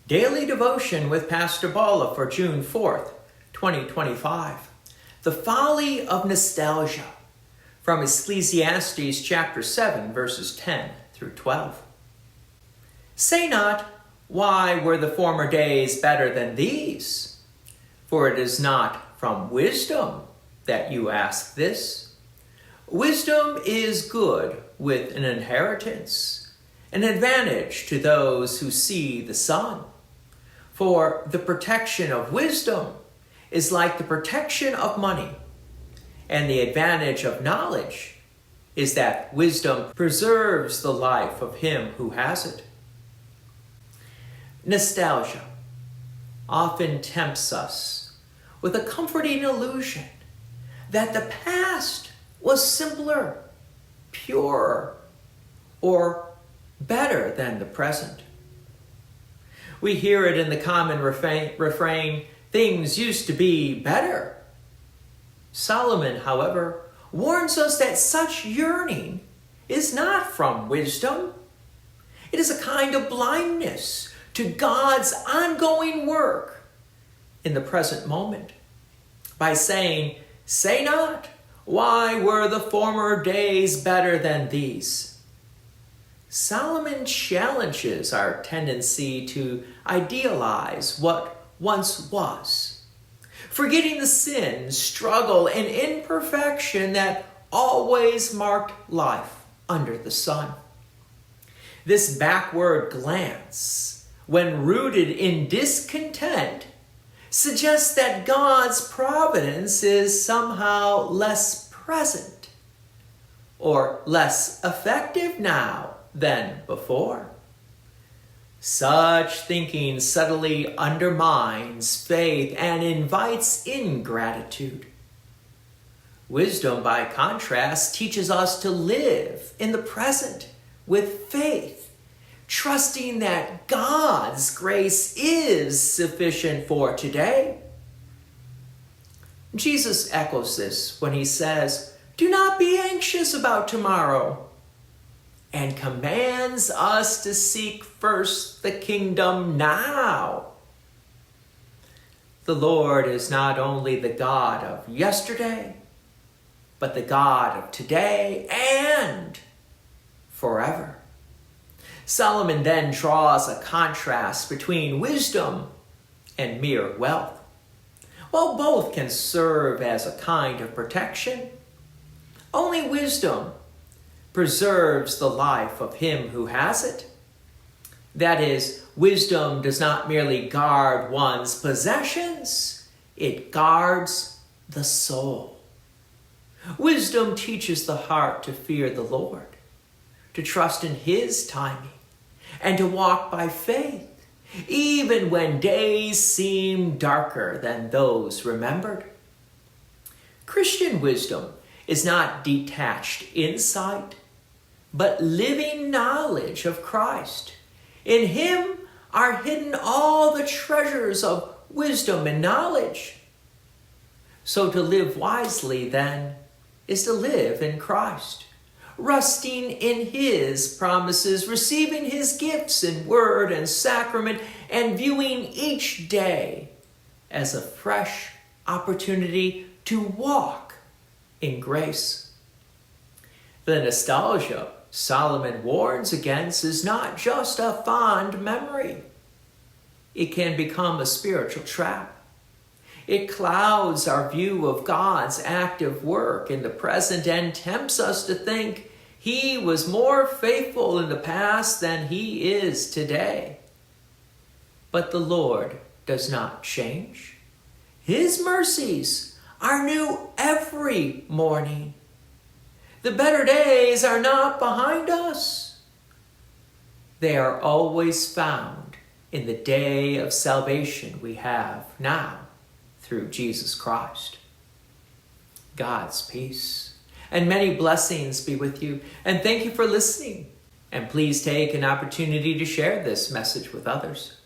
Daily Devotion with Pastor Balla for June 4th, 2025. The Folly of Nostalgia from Ecclesiastes chapter 7, verses 10 through 12. Say not, why were the former days better than these? For it is not from wisdom that you ask this. Wisdom is good with an inheritance, an advantage to those who see the sun. For the protection of wisdom is like the protection of money, and the advantage of knowledge is that wisdom preserves the life of him who has it. Nostalgia often tempts us with a comforting illusion that the past was simpler, purer, or better than the present. We hear it in the common refrain, things used to be better. Solomon, however, warns us that such yearning is not from wisdom. It is a kind of blindness to God's ongoing work in the present moment. By saying, say not, why were the former days better than these? Solomon challenges our tendency to idealize what once was, forgetting the sin, struggle, and imperfection that always marked life under the sun. This backward glance, when rooted in discontent, suggests that God's providence is somehow less present or less effective now than before. Such thinking subtly undermines faith and invites ingratitude. Wisdom, by contrast, teaches us to live in the present with faith, trusting that God's grace is sufficient for today. Jesus echoes this when he says, "Do not be anxious about tomorrow," and commands us to seek first the kingdom now. The Lord is not only the God of yesterday, but the God of today and forever. Solomon then draws a contrast between wisdom and mere wealth. While both can serve as a kind of protection, only wisdom preserves the life of him who has it. That is, wisdom does not merely guard one's possessions, it guards the soul. Wisdom teaches the heart to fear the Lord, to trust in his timing, and to walk by faith, even when days seem darker than those remembered. Christian wisdom is not detached insight, but living knowledge of Christ. In him are hidden all the treasures of wisdom and knowledge. So to live wisely, then, is to live in Christ, resting in his promises, receiving his gifts in word and sacrament, and viewing each day as a fresh opportunity to walk in grace. The nostalgia Solomon warns against is not just a fond memory. It can become a spiritual trap. It clouds our view of God's active work in the present and tempts us to think he was more faithful in the past than he is today. But the Lord does not change. His mercies are new every morning. The better days are not behind us. They are always found in the day of salvation we have now through Jesus Christ. God's peace and many blessings be with you. And thank you for listening. And please take an opportunity to share this message with others.